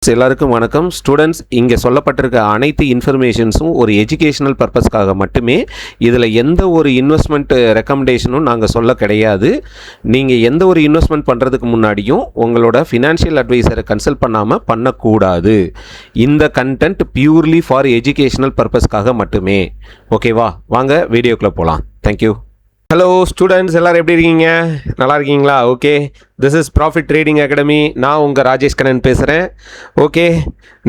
எல்லாருக்கும் வணக்கம். ஸ்டூடெண்ட்ஸ், இங்கே சொல்லப்பட்டிருக்க அனைத்து இன்ஃபர்மேஷன்ஸும் ஒரு எஜுகேஷனல் பர்பஸ்க்காக மட்டுமே. இதில் எந்த ஒரு இன்வெஸ்ட்மெண்ட் ரெக்கமெண்டேஷனும் நாங்கள் சொல்ல கிடையாது. நீங்கள் எந்த ஒரு இன்வெஸ்ட்மெண்ட் பண்ணுறதுக்கு முன்னாடியும் உங்களோட ஃபினான்ஷியல் அட்வைசரை கன்சல்ட் பண்ணாமல் பண்ணக்கூடாது. இந்த கண்டென்ட் பியூர்லி ஃபார் எஜுகேஷனல் பர்பஸ்க்காக மட்டுமே. ஓகேவா? வாங்க வீடியோக்குள்ளே போகலாம். தேங்க்யூ. ஹலோ ஸ்டூடெண்ட்ஸ், எல்லோரும் எப்படி இருக்கீங்க? நல்லா இருக்கீங்களா? Okay, this is profit trading academy. நான் உங்கள் ராஜேஷ் கண்ணன் பேசுகிறேன். ஓகே,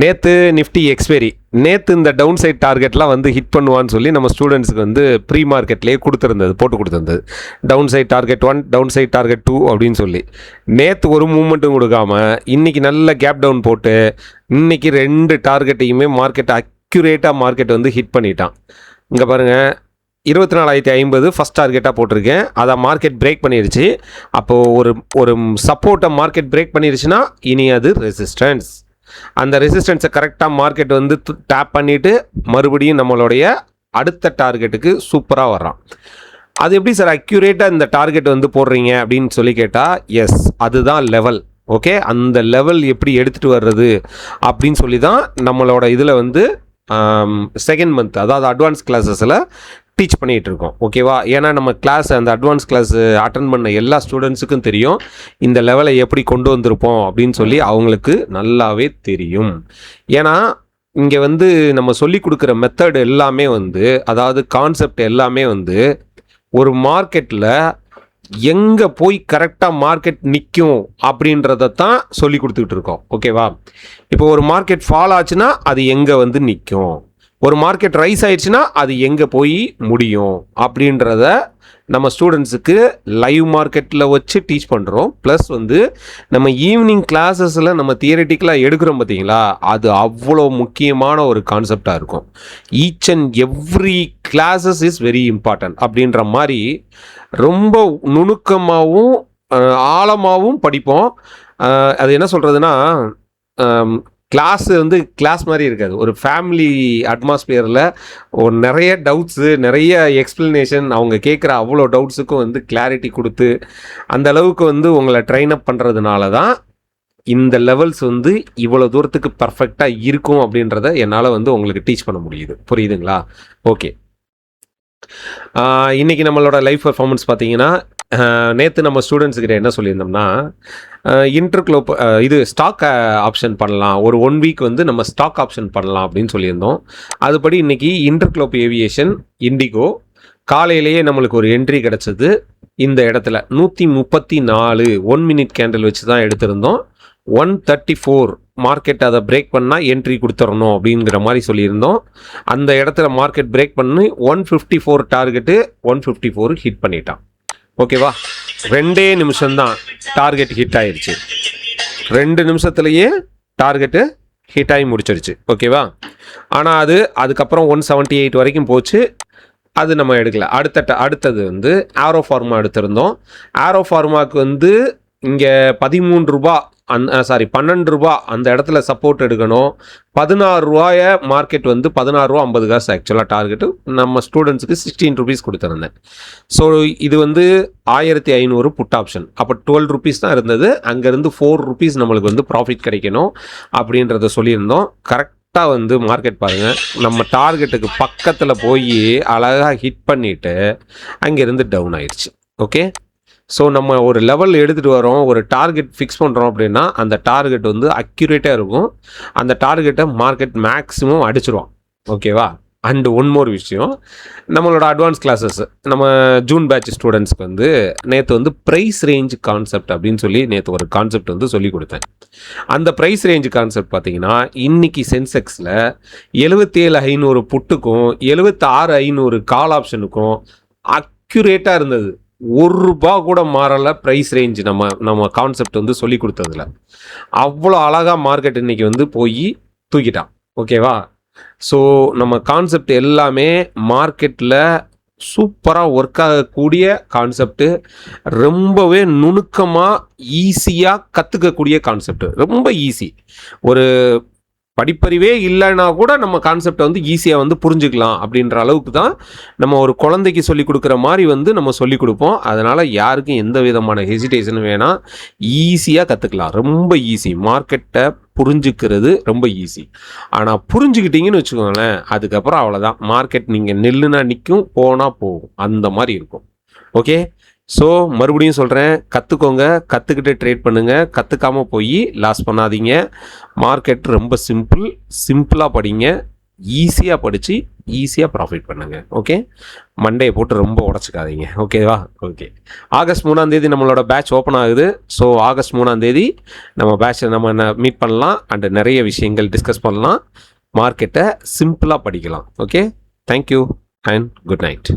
நேற்று நிஃப்டி எக்ஸ்பைரி, நேற்று இந்த டவுன் சைட் டார்கெட்லாம் வந்து ஹிட் பண்ணுவான்னு சொல்லி நம்ம ஸ்டூடெண்ட்ஸுக்கு வந்து ப்ரீ மார்க்கெட்லேயே போட்டு கொடுத்துருந்தது. Downside target 1, downside target 2 அப்படின்னு சொல்லி. நேற்று ஒரு மூமெண்ட்டும் கொடுக்காம இன்றைக்கி நல்ல கேப் டவுன் போட்டு இன்றைக்கி 2 டார்கெட்டையுமே அக்யூரேட்டாக மார்க்கெட் வந்து ஹிட் பண்ணிட்டான். இங்கே பாருங்கள், 24,050 ஃபஸ்ட் டார்கெட்டாக போட்டிருக்கேன். அதை மார்க்கெட் பிரேக் பண்ணிடுச்சு. அப்போது ஒரு சப்போர்ட்டை மார்க்கெட் பிரேக் பண்ணிடுச்சுன்னா இனி அது ரெசிஸ்டன்ஸ். அந்த ரெசிஸ்டன்ஸை கரெக்டாக மார்க்கெட் வந்து டேப் பண்ணிவிட்டு மறுபடியும் நம்மளுடைய அடுத்த டார்கெட்டுக்கு சூப்பராக வர்றான். அது எப்படி சார் அக்யூரேட்டாக இந்த டார்கெட் வந்து போடுறீங்க அப்படின்னு சொல்லி கேட்டால், எஸ், அதுதான் லெவல். ஓகே, அந்த லெவல் எப்படி எடுத்துகிட்டு வர்றது அப்படின்னு சொல்லி தான் நம்மளோட இதில் வந்து செகண்ட் மந்த், அதாவது அட்வான்ஸ் கிளாஸஸில் டீச் பண்ணிகிட்டு இருக்கோம். ஓகேவா? ஏன்னா நம்ம கிளாஸ், அந்த அட்வான்ஸ் கிளாஸ் அட்டன் பண்ண எல்லா ஸ்டூடெண்ட்ஸுக்கும் தெரியும் இந்த லெவலை எப்படி கொண்டு வந்திருப்போம் அப்படின்னு சொல்லி அவங்களுக்கு நல்லாவே தெரியும். ஏன்னா இங்கே வந்து நம்ம சொல்லி கொடுக்குற மெத்தட் எல்லாமே வந்து, அதாவது கான்செப்ட் எல்லாமே வந்து ஒரு மார்க்கெட்டில் எங்கே போய் கரெக்டாக மார்க்கெட் நிற்கும் அப்படின்றத தான் சொல்லி கொடுத்துக்கிட்டு இருக்கோம். ஓகேவா? இப்போ ஒரு மார்க்கெட் ஃபால் ஆச்சுன்னா அது எங்கே வந்து நிற்கும், ஒரு மார்க்கெட் ரைஸ் ஆயிடுச்சுன்னா அது எங்கே போய் முடியும் அப்படின்றத நம்ம ஸ்டூடெண்ட்ஸுக்கு லைவ் மார்க்கெட்டில் வச்சு டீச் பண்ணுறோம். ப்ளஸ் வந்து நம்ம ஈவினிங் கிளாஸஸில் நம்ம தியரிட்டிக்கலாக எடுக்கிறோம் பார்த்தீங்களா, அது அவ்வளோ முக்கியமான ஒரு கான்செப்டாக இருக்கும். Each and every classes is very important அப்படின்ற மாதிரி ரொம்ப நுணுக்கமாகவும் ஆழமாகவும் படிப்போம். அது என்ன சொல்கிறதுனா, கிளாஸ் வந்து கிளாஸ் மாதிரி இருக்காது. ஒரு ஃபேமிலி அட்மாஸ்பியரில் நிறைய டவுட்ஸு, நிறைய எக்ஸ்ப்ளனேஷன், அவங்க கேட்குற அவ்வளோ டவுட்ஸுக்கும் வந்து கிளாரிட்டி கொடுத்து அந்த அளவுக்கு வந்து உங்களை ட்ரெயின் அப் பண்ணுறதுனால தான் இந்த லெவல்ஸ் வந்து இவ்வளோ தூரத்துக்கு பர்ஃபெக்டாக இருக்கும் அப்படின்றத என்னால் வந்து உங்களுக்கு டீச் பண்ண முடியுது. புரியுதுங்களா? ஓகே, இன்றைக்கி நம்மளோட லைஃப் பர்ஃபார்மன்ஸ் பார்த்தீங்கன்னா, நேற்று நம்ம ஸ்டூடெண்ட்ஸுக்கிட்ட என்ன சொல்லியிருந்தோம்னா, இன்டர்க்ளோப் இது ஸ்டாக் ஆப்ஷன் பண்ணலாம், ஒரு 1 வீக் வந்து நம்ம ஸ்டாக் ஆப்ஷன் பண்ணலாம் அப்படின்னு சொல்லியிருந்தோம். அதுபடி இன்றைக்கி இன்டர்க்ளோப் ஏவியேஷன் இண்டிகோ காலையிலேயே நம்மளுக்கு ஒரு என்ட்ரி கிடச்சிது. இந்த இடத்துல 134 1 மினிட் கேண்டில் வச்சு தான் எடுத்திருந்தோம். 134 மார்க்கெட் அதை பிரேக் பண்ணால் என்ட்ரி கொடுத்துடணும் அப்படிங்கிற மாதிரி சொல்லியிருந்தோம். அந்த இடத்துல மார்க்கெட் பிரேக் பண்ணி 154 டார்கெட்டு 154 ஹிட் பண்ணிட்டான். ஓகேவா? 2 நிமிஷம்தான் டார்கெட் ஹிட் ஆயிடுச்சு. 2 நிமிஷத்துலேயே டார்கெட்டு ஹிட் ஆகி முடிச்சிருச்சு. ஓகேவா? ஆனால் அதுக்கப்புறம் 178 வரைக்கும் போச்சு. அது நம்ம எடுக்கல. அடுத்தது வந்து ஆரோ ஃபார்மா எடுத்திருந்தோம். ஆரோ ஃபார்மாவுக்கு வந்து இங்கே 13 ரூபா, 12 ரூபா அந்த இடத்துல சப்போர்ட் எடுக்கணும். 16 ரூபாய மார்க்கெட் வந்து 16 ரூபா 50 காசு ஆக்சுவலாக டார்கெட்டு. நம்ம ஸ்டூடெண்ட்ஸுக்கு 16 ருபீஸ் கொடுத்துருந்தேன். ஸோ இது வந்து 1500 புட் ஆப்ஷன். அப்போ 12 ருபீஸ் தான் இருந்தது. அங்கேருந்து 4 ருபீஸ் நம்மளுக்கு வந்து ப்ராஃபிட் கிடைக்கணும் அப்படின்றத சொல்லியிருந்தோம். கரெக்டாக வந்து மார்க்கெட் பாருங்கள், நம்ம டார்கெட்டுக்கு பக்கத்தில் போய் அழகாக ஹிட் பண்ணிவிட்டு அங்கேருந்து டவுன் ஆயிடுச்சு. ஓகே, ஸோ நம்ம ஒரு லெவல் எடுத்துகிட்டு வரோம், ஒரு டார்கெட் ஃபிக்ஸ் பண்ணுறோம் அப்படின்னா அந்த டார்கெட் வந்து அக்யூரேட்டாக இருக்கும். அந்த டார்கெட்டை மார்க்கெட் மேக்ஸிமம் அடிச்சிருவான். ஓகேவா? அண்டு ஒன் மோர் விஷயம், நம்மளோட அட்வான்ஸ் கிளாஸஸ் நம்ம ஜூன் பேட்ச் ஸ்டூடெண்ட்ஸ்க்கு வந்து நேற்று வந்து ப்ரைஸ் ரேஞ்ச் கான்செப்ட் அப்படின்னு சொல்லி நேற்று ஒரு கான்செப்ட் வந்து சொல்லி கொடுத்தேன். அந்த ப்ரைஸ் ரேஞ்ச் கான்செப்ட் பார்த்தீங்கன்னா, இன்றைக்கி சென்செக்ஸில் 77,500 புட்டுக்கும் 76,500 கால் ஆப்ஷனுக்கும் அக்யூரேட்டாக இருந்தது. 1 ரூபா கூட மாறலை ப்ரைஸ் ரேஞ்ச். நம்ம கான்செப்ட் வந்து சொல்லி கொடுத்ததில் அவ்வளோ அழகாக மார்க்கெட் இன்றைக்கி வந்து போய் தூக்கிட்டான். ஓகேவா? ஸோ நம்ம கான்செப்ட் எல்லாமே மார்க்கெட்டில் சூப்பராக ஒர்க் ஆகக்கூடிய கான்செப்டு, ரொம்பவே நுணுக்கமாக ஈஸியாக கற்றுக்கக்கூடிய கான்செப்ட், ரொம்ப ஈஸி. ஒரு படிப்பறிவே இல்லைன்னா கூட நம்ம கான்செப்டை வந்து ஈஸியாக வந்து புரிஞ்சுக்கலாம் அப்படின்ற அளவுக்கு தான் நம்ம ஒரு குழந்தைக்கு சொல்லிக் கொடுக்குற மாதிரி வந்து நம்ம சொல்லிக் கொடுப்போம். அதனால் யாருக்கும் எந்த விதமான ஹெசிடேஷனும் வேணாம், ஈஸியாக கற்றுக்கலாம். ரொம்ப ஈஸி. மார்க்கெட்டை புரிஞ்சுக்கிறது ரொம்ப ஈஸி. ஆனால் புரிஞ்சுக்கிட்டீங்கன்னு வச்சுக்கோங்களேன், அதுக்கப்புறம் அவ்வளோதான். மார்க்கெட் நீங்கள் நில்லுனா நிற்கும், போனால் போகும், அந்த மாதிரி இருக்கும். ஓகே, ஸோ மறுபடியும் சொல்கிறேன், கற்றுக்கோங்க, கற்றுக்கிட்டு ட்ரேட் பண்ணுங்கள், கற்றுக்காமல் போய் லாஸ் பண்ணாதீங்க. மார்க்கெட் ரொம்ப சிம்பிளாக படிங்க, ஈஸியாக படித்து ஈஸியாக ப்ராஃபிட் பண்ணுங்கள். ஓகே, மண்டையை போட்டு ரொம்ப உடச்சிக்காதீங்க. ஓகேவா? ஓகே, ஆகஸ்ட் 3 நம்மளோட பேட்ச் ஓப்பன் ஆகுது. ஸோ ஆகஸ்ட் 3 நம்ம பேட்சை நம்ம மீட் பண்ணலாம் அண்டு நிறைய விஷயங்கள் டிஸ்கஸ் பண்ணலாம். மார்க்கெட்டை சிம்பிளாக படிக்கலாம். Okay, thank you and good night.